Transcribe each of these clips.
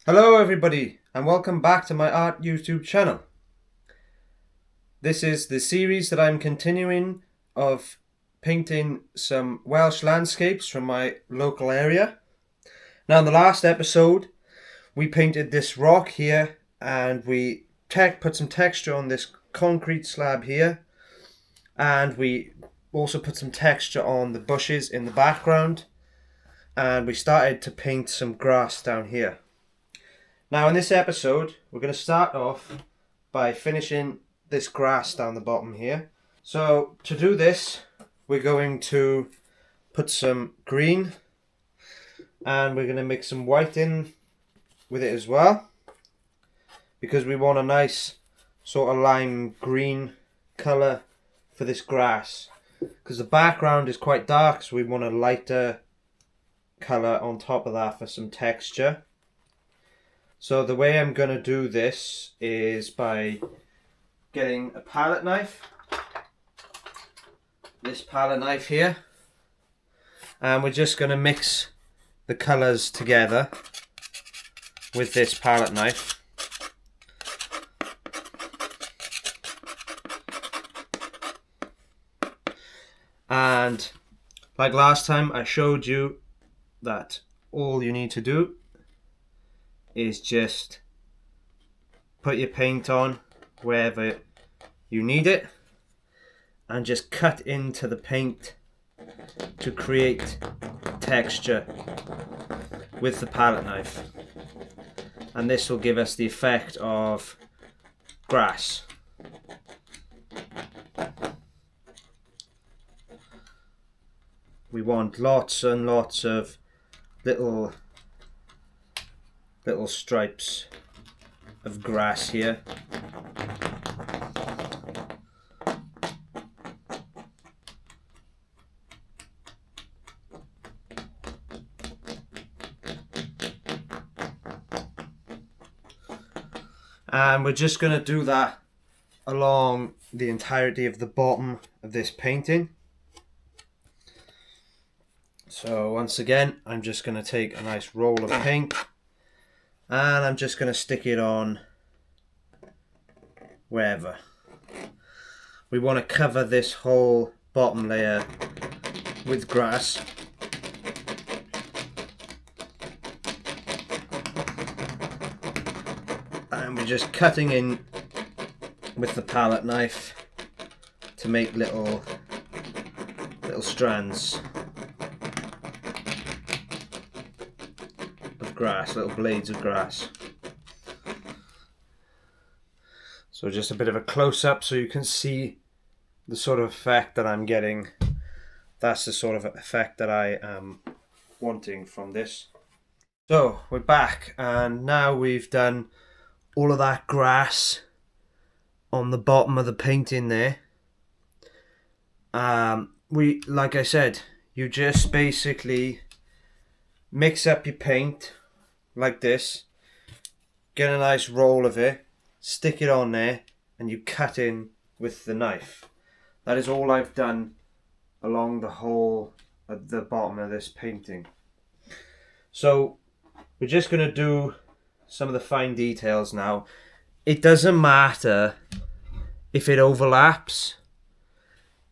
Hello everybody and welcome back to my art YouTube channel. This is the series that I'm continuing of painting some Welsh landscapes from my local area. Now in the last episode we painted this rock here and we put some texture on this concrete slab here, and we also put some texture on the bushes in the background, and we started to paint some grass down here. Now in this episode we're going to start off by finishing this grass down the bottom here. So to do this we're going to put some green and we're going to mix some white in with it as well, because we want a nice sort of lime green colour for this grass, because the background is quite dark, so we want a lighter colour on top of that for some texture. So the way I'm going to do this is by getting a palette knife, this palette knife here, and we're just going to mix the colours together with this palette knife. And like last time I showed you that all you need to do is just put your paint on wherever you need it and just cut into the paint to create texture with the palette knife, and this will give us the effect of grass. We want lots and lots of little stripes of grass here. And we're just going to do that along the entirety of the bottom of this painting. So once again, I'm just going to take a nice roll of paint and I'm just going to stick it on wherever. We want to cover this whole bottom layer with grass. And we're just cutting in with the palette knife to make little strands of grass, little blades of grass. So just a bit of a close-up so you can see the sort of effect that I'm getting. That's the sort of effect that I am wanting from this. So we're back, and now we've done all of that grass on the bottom of the painting there. Like I said, you just basically mix up your paint like this, get a nice roll of it, stick it on there, and you cut in with the knife. That is all I've done along the whole of the bottom of this painting. So we're just going to do some of the fine details now. It doesn't matter if it overlaps.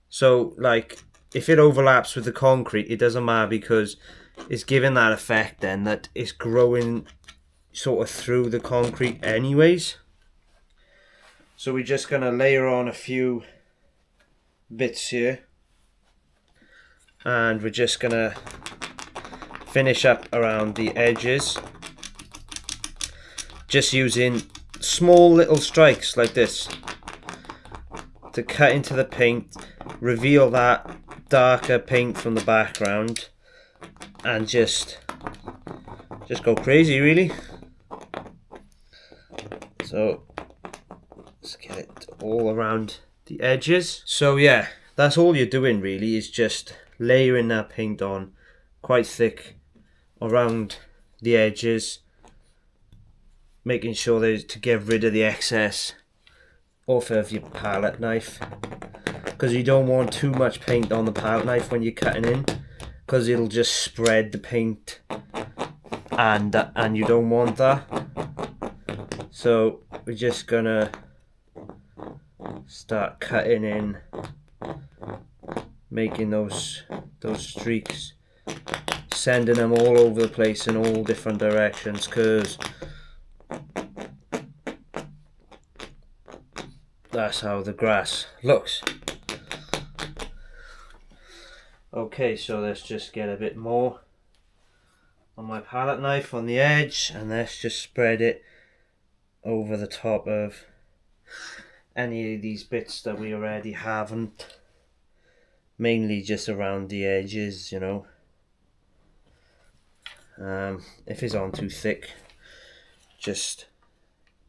So like if it overlaps with the concrete, it doesn't matter, because it's giving that effect then that it's growing sort of through the concrete anyways. So we're just going to layer on a few bits here, and we're just going to finish up around the edges, just using small little strikes like this to cut into the paint, reveal that darker paint from the background, and just go crazy really. So let's get it all around the edges. So yeah, that's all you're doing really, is just layering that paint on quite thick around the edges, making sure that to get rid of the excess off of your palette knife, because you don't want too much paint on the palette knife when you're cutting in, because it'll just spread the paint, and you don't want that. So we're just gonna start cutting in, making those streaks, sending them all over the place in all different directions, because that's how the grass looks. Okay, so let's just get a bit more on my palette knife on the edge, and let's just spread it over the top of any of these bits that we already haven't, mainly just around the edges, you know. If it's on too thick, just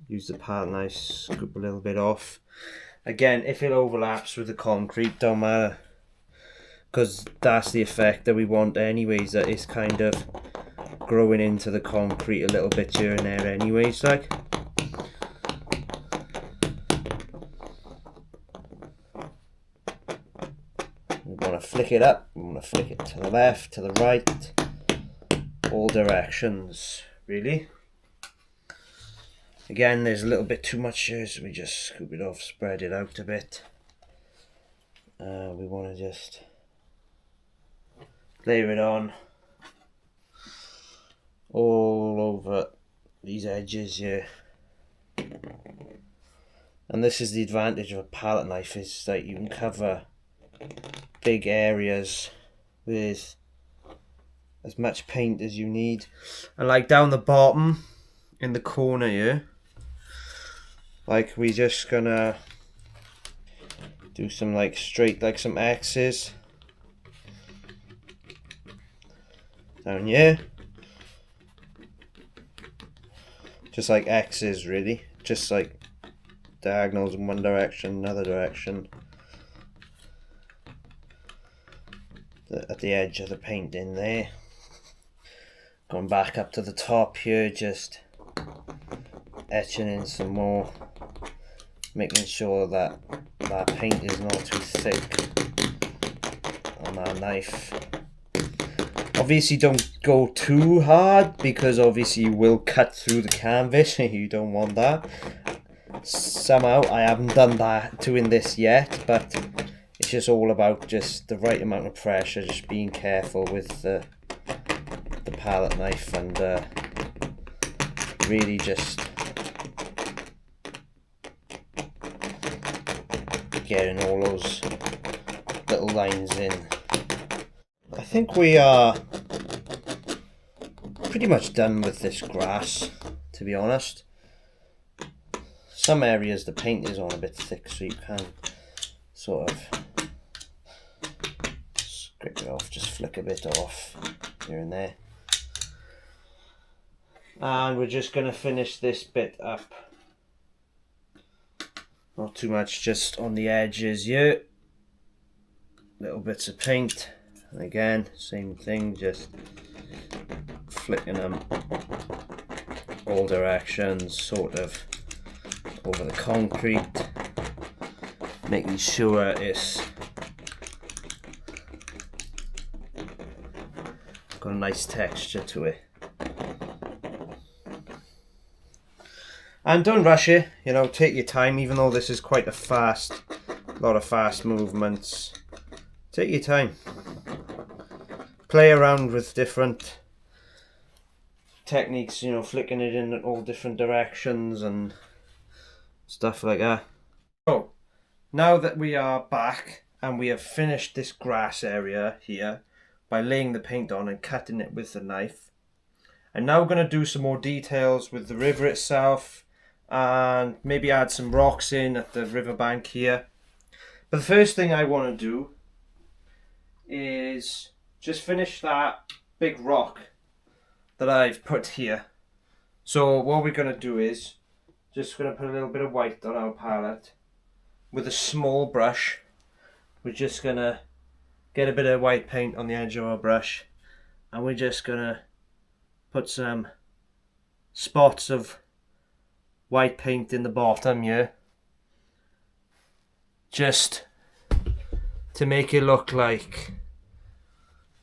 use the palette knife, scoop a little bit off. Again, if it overlaps with the concrete, don't matter, because that's the effect that we want anyways, that it's kind of growing into the concrete a little bit here and there anyways, like. We want to flick it up, we want to flick it to the left, to the right, all directions, really. Again, there's a little bit too much here, so we just scoop it off, spread it out a bit. We want to just layer it on all over these edges here. And this is the advantage of a palette knife, is that you can cover big areas with as much paint as you need. And like down the bottom in the corner here, like we're just gonna do some like straight, like some X's down here, just like X's really, just like diagonals in one direction, another direction, at the edge of the painting there. Going back up to the top here, just etching in some more, making sure that that paint is not too thick on that knife. Obviously don't go too hard, because obviously you will cut through the canvas and you don't want that. Somehow I haven't done that doing this yet, but it's just all about just the right amount of pressure, just being careful with the palette knife, and really just getting all those little lines in. I think we are pretty much done with this grass, to be honest. Some areas the paint is on a bit thick, so you can sort of scrape it off, just flick a bit off here and there. And we're just going to finish this bit up. Not too much, just on the edges here. Little bits of paint. And again, same thing, just flicking them all directions, sort of over the concrete, making sure it's got a nice texture to it. And don't rush it, you know, take your time, even though this is quite a lot of fast movements. Take your time. Play around with different techniques, you know, flicking it in all different directions and stuff like that. So, now that we are back and we have finished this grass area here by laying the paint on and cutting it with the knife, I'm now going to do some more details with the river itself, and maybe add some rocks in at the riverbank here. But the first thing I want to do is just finish that big rock that I've put here. So what we're going to do is just going to put a little bit of white on our palette with a small brush. We're just going to get a bit of white paint on the edge of our brush, and we're just going to put some spots of white paint in the bottom here, just to make it look like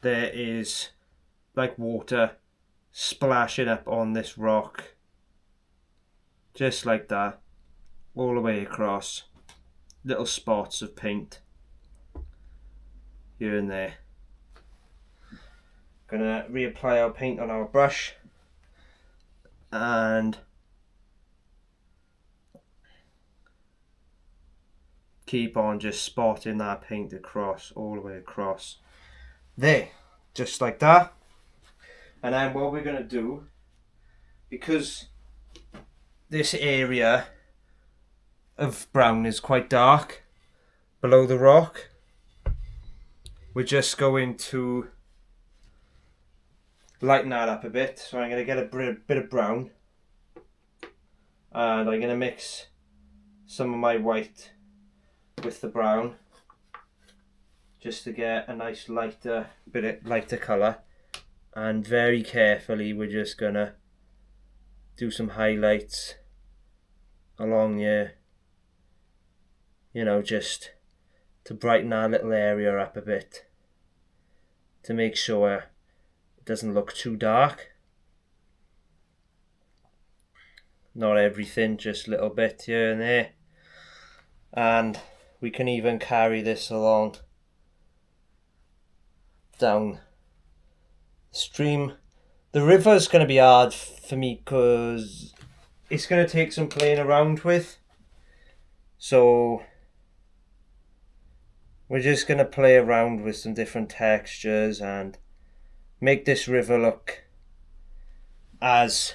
there is like water splashing up on this rock. just like that, all the way across. Little spots of paint here and there. Gonna reapply our paint on our brush and keep on just spotting that paint across, all the way across. There, just like that. And then what we're gonna do, because this area of brown is quite dark below the rock, we're just going to lighten that up a bit. So I'm going to get a bit of brown and I'm going to mix some of my white with the brown just to get a nice lighter colour. And very carefully we're just going to do some highlights along here, you know, just to brighten our little area up a bit, to make sure it doesn't look too dark. Not everything, just a little bit here and there. And we can even carry this along down the stream. The river's going to be hard for me because it's going to take some playing around with. So we're just going to play around with some different textures and make this river look as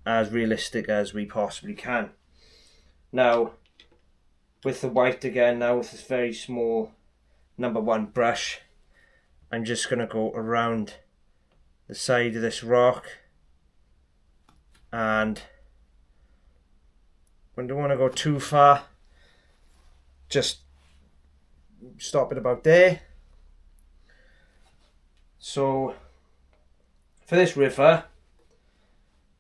realistic as we possibly can. Now, with the white again, now with this very small number 1 brush, I'm just going to go around the side of this rock, and I don't want to go too far, just stop it about there. So for this river,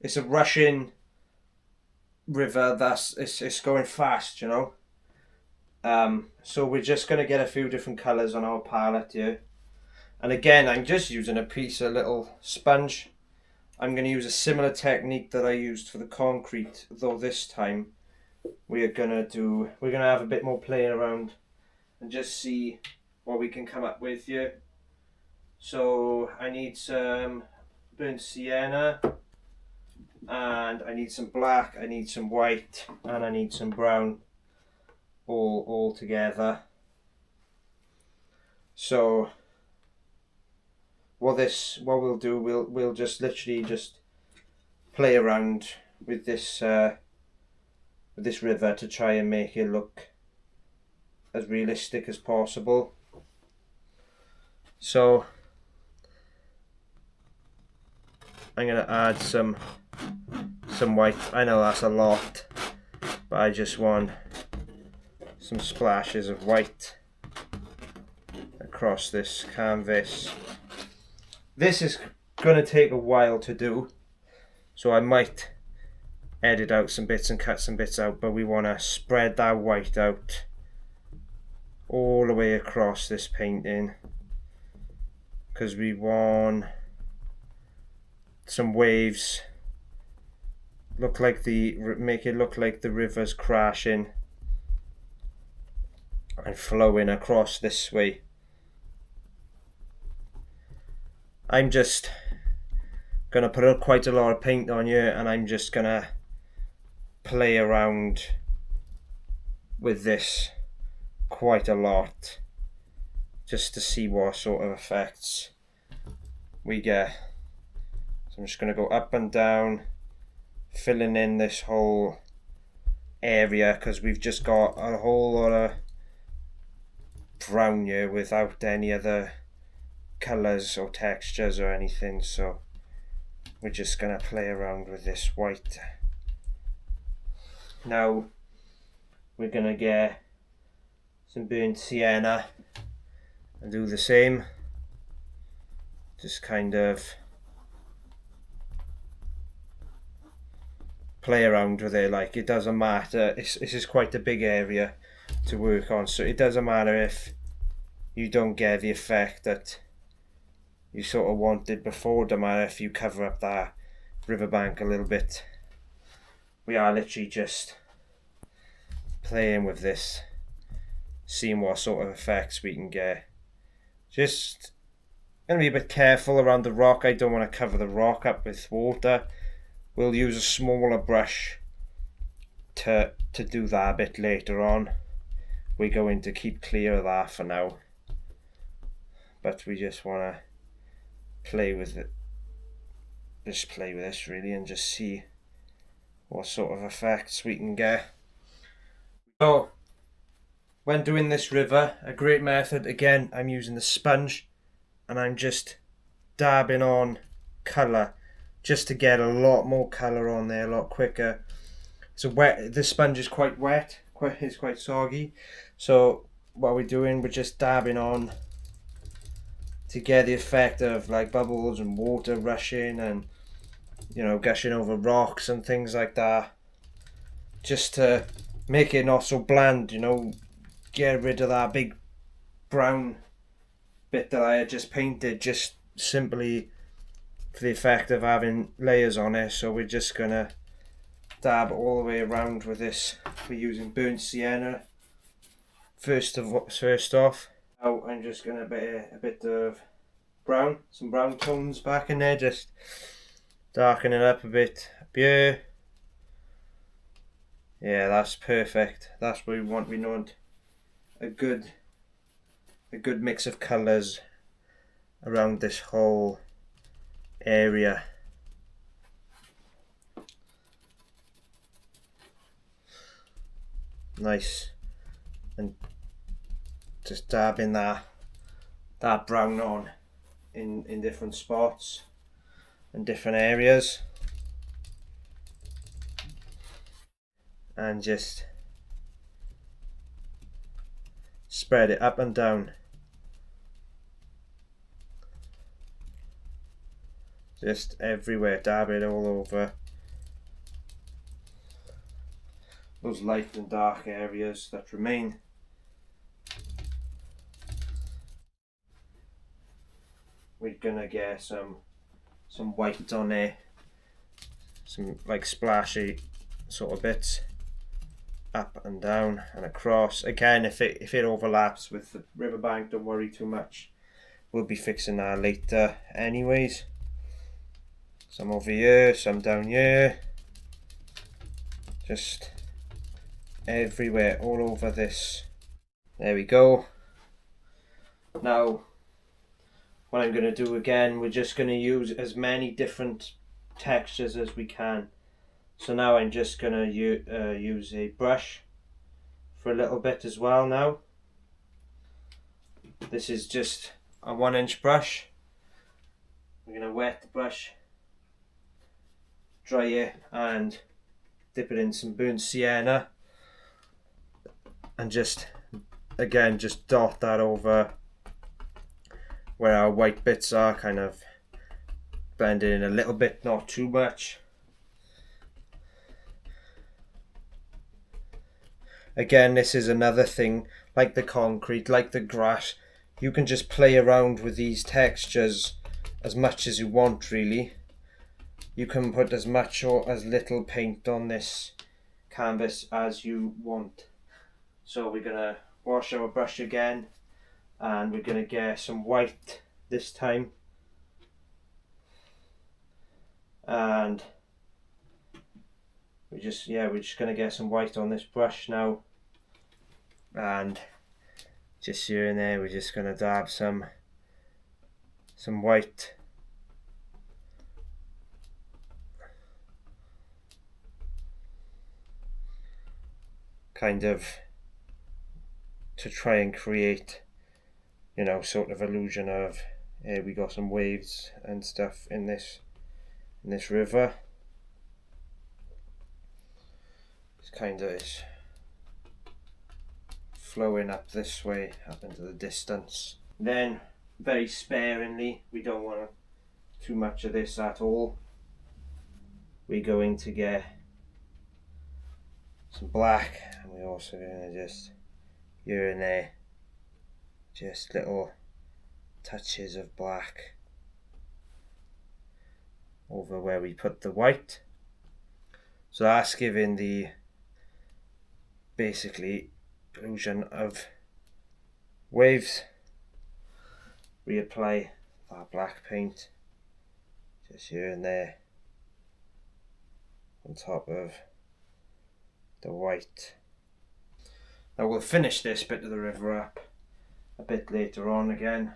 it's a rushing river, it's going fast, you know. So we're just going to get a few different colours on our palette here. And again, I'm just using a little sponge. I'm going to use a similar technique that I used for the concrete, though this time we're going to have a bit more playing around and just see what we can come up with here. So I need some burnt sienna, and I need some black, I need some white, and I need some brown, all together. So what we'll do, we'll just literally just play around with this river to try and make it look as realistic as possible. So I'm going to add some white. I know that's a lot, but I just want some splashes of white across this canvas. This is going to take a while to do, so I might edit out some bits and cut some bits out, but we want to spread that white out all the way across this painting, because we want some waves, make it look like the river's crashing and flowing across this way. I'm just gonna put quite a lot of paint on here, and I'm just gonna play around with this quite a lot just to see what sort of effects we get. So I'm just going to go up and down, filling in this whole area, because we've just got a whole lot of brown here without any other colours or textures or anything. So we're just going to play around with this white. Now we're going to get some burnt sienna and do the same. Just kind of play around with it, like it doesn't matter. This is quite a big area to work on, so it doesn't matter if you don't get the effect that you sort of wanted before. It doesn't matter if you cover up that riverbank a little bit. we are literally just playing with this, seeing what sort of effects we can get. Just gonna be a bit careful around the rock. I don't want to cover the rock up with water. We'll use a smaller brush to do that a bit later on. We're going to keep clear of that for now, but we just want to play with it. Just play with this really and just see what sort of effects we can get. So when doing this river, a great method, again, I'm using the sponge and I'm just dabbing on colour just to get a lot more colour on there a lot quicker. So the sponge is quite wet, it's quite soggy, so what we're doing, we're just dabbing on to get the effect of like bubbles and water rushing and, you know, gushing over rocks and things like that, just to make it not so bland, you know, get rid of that big brown bit that I had just painted, just simply for the effect of having layers on it. So we're just gonna dab all the way around with this. We're using burnt sienna first off. Now I'm just gonna put a bit of brown, some brown tones back in there, just darken it up a bit. Yeah, that's perfect. That's what we want. We want a good mix of colours around this whole area. Nice. And just dabbing that brown on in different spots and different areas, and just spread it up and down. Just everywhere, dab it all over those light and dark areas that remain. We're gonna get some white on there, some like splashy sort of bits up and down and across. Again, if it overlaps with the riverbank, don't worry too much, we'll be fixing that later anyways. Some over here, some down here, just everywhere, all over this. There we go. Now what I'm going to do again, we're just going to use as many different textures as we can. So now I'm just going to use a brush for a little bit as well now. This is just a 1-inch brush. We're going to wet the brush, dry it, and dip it in some burnt sienna, and just again just dot that over where our white bits are, kind of blend it in a little bit, not too much. Again, this is another thing, like the concrete, like the grass, you can just play around with these textures as much as you want really. You can put as much or as little paint on this canvas as you want. So we're gonna wash our brush again, and we're gonna get some white this time, and we're just gonna get some white on this brush now, and just here and there we're just gonna dab some white. Kind of to try and create, you know, sort of illusion of we got some waves and stuff in this river. It's kind of flowing up this way, up into the distance. Then very sparingly, we don't want too much of this at all. We're going to get some black, and we're also going to just here and there, just little touches of black over where we put the white. So that's giving the basically illusion of waves. Reapply our black paint just here and there on top of the white. Now we'll finish this bit of the river up a bit later on again.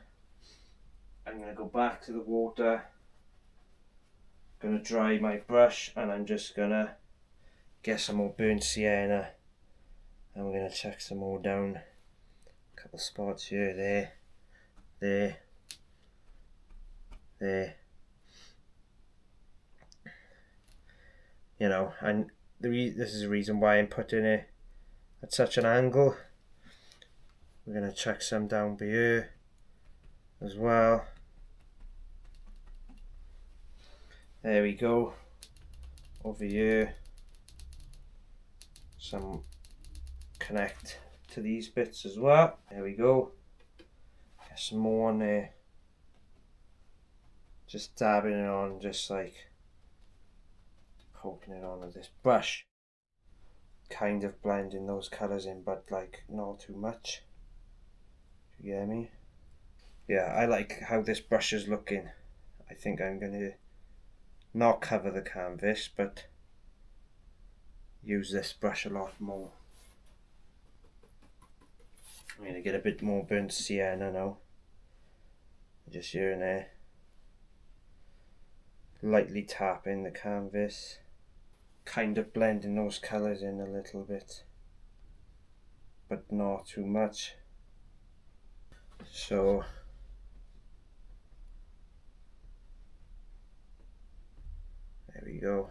I'm going to go back to the water, going to dry my brush, and I'm just going to get some more burnt sienna, and we're going to chuck some more down. A couple spots here, there. You know, and this is the reason why I'm putting it at such an angle. We're going to chuck some down here as well. There we go. Over here, some connect to these bits as well. There we go. Get some more on there. Just dabbing it on, just like poking it on with this brush. Kind of blending those colours in, but like not too much. You get me? Yeah, I like how this brush is looking. I think I'm going to not cover the canvas, but use this brush a lot more. I'm going to get a bit more burnt sienna now. Just here and there. Lightly tapping the canvas. Kind of blending those colours in a little bit, but not too much. So there we go.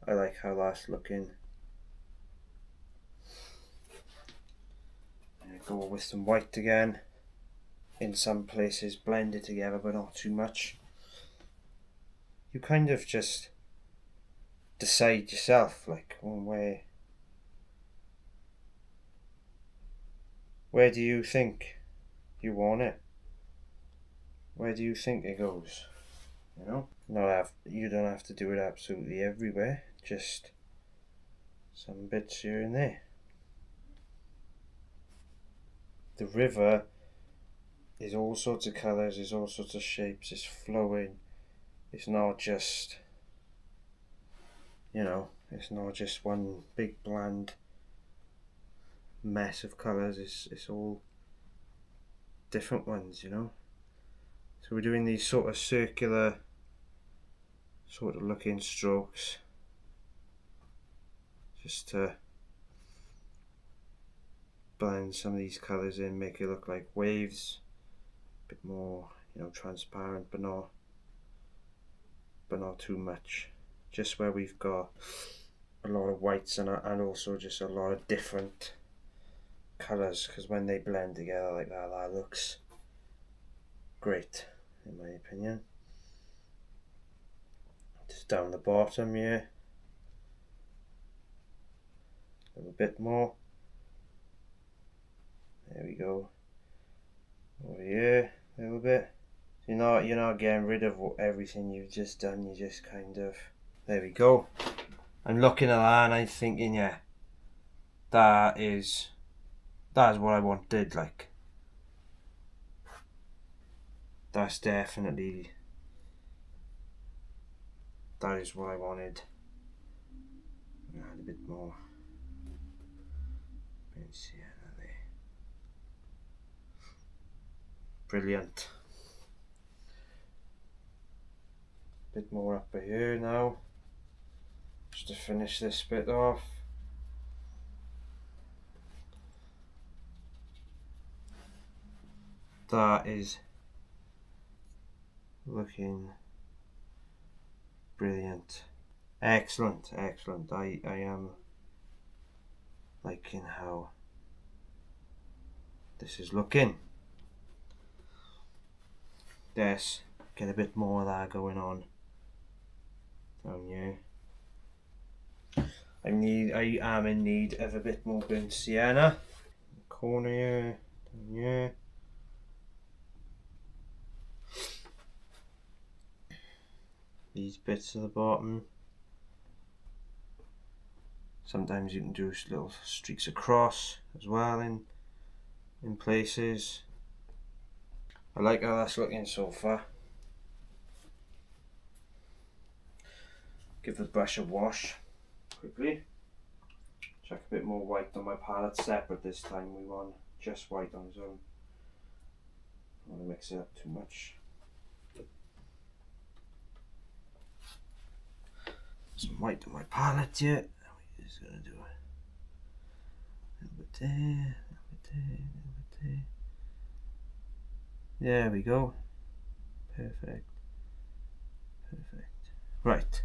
I like how that's looking. I'm going to go with some white again. In some places blend it together, but not too much. You kind of just decide yourself, like where do you think you want it? Where do you think it goes? You know, you don't have to do it absolutely everywhere. Just some bits here and there. The river is all sorts of colours, is all sorts of shapes, it's flowing. It's not just, you know, it's not just one big bland mess of colours, it's all different ones, you know. So we're doing these sort of circular sort of looking strokes just to blend some of these colours in, make it look like waves, a bit more, you know, transparent, but not too much. Just where we've got a lot of whites and also just a lot of different colours, because when they blend together like that, that looks great in my opinion. Just down the bottom here, a little bit more. There we go. Over here a little bit. You're not getting rid of everything you've just done. You just kind of, there we go. I'm looking at that and I'm thinking, yeah, that is what I wanted. Like, that's definitely, that is what I wanted. Add a bit more. Brilliant. Bit more up here now, just to finish this bit off. That is looking brilliant. Excellent. I am liking how this is looking. Yes, get a bit more of that going on down here. I am in need of a bit more burnt sienna. Corner here, down here. These bits at the bottom. Sometimes you can do little streaks across as well in places. I like how that's looking so far. Give the brush a wash quickly. Chuck a bit more white on my palette separate this time. We want just white on its own. I don't want to mix it up too much. Some white on my palette yet. We're just gonna do a little bit there, a little bit there, a little bit there. There we go. Perfect. Perfect. Right.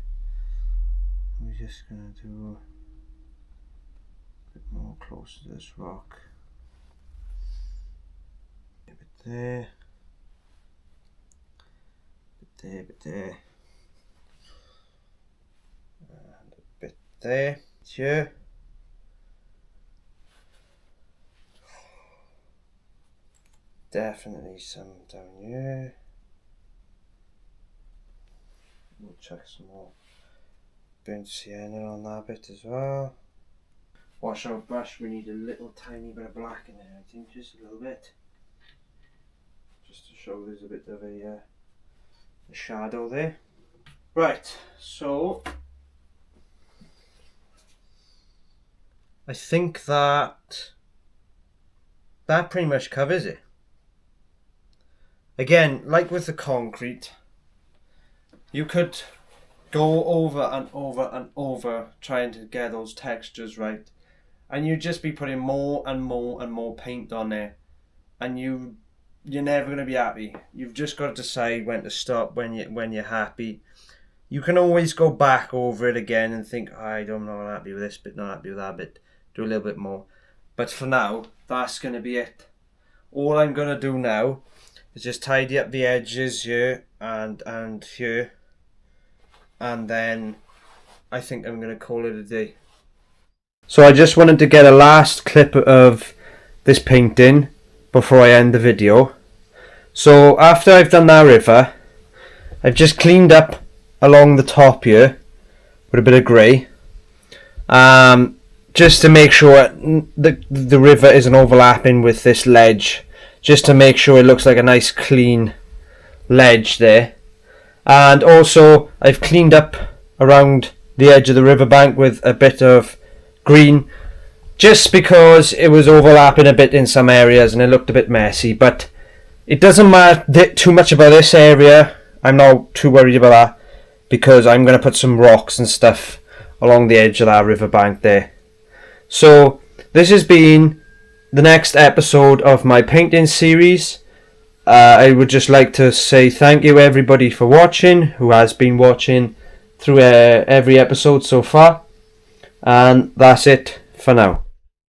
We're just gonna do a bit more close to this rock. A bit there. A bit there, a bit there. And a bit there. Here. Definitely some down here. We'll chuck some more burnt sienna on that bit as well. Wash our brush, we need a little tiny bit of black in there, I think, just a little bit. Just to show there's a bit of a shadow there. Right, so I think that pretty much covers it. Again, like with the concrete, you could go over and over and over trying to get those textures right, and you'd just be putting more and more and more paint on there, and you're never going to be happy. You've just got to decide when to stop, when you're happy. You can always go back over it again and think, I'm not happy with this bit, not happy with that bit, do a little bit more. But for now, that's going to be it. All I'm going to do now is just tidy up the edges here and here, and then I think I'm going to call it a day. So I just wanted to get a last clip of this painting before I end the video. So after I've done that river, I've just cleaned up along the top here with a bit of grey, just to make sure the river isn't overlapping with this ledge, just to make sure it looks like a nice clean ledge there. And also I've cleaned up around the edge of the riverbank with a bit of green, just because it was overlapping a bit in some areas and it looked a bit messy. But it doesn't matter too much about this area. I'm not too worried about that, because I'm going to put some rocks and stuff along the edge of that riverbank there. So this has been the next episode of my painting series. I would just like to say thank you everybody for watching, who has been watching through every episode so far. And that's it for now.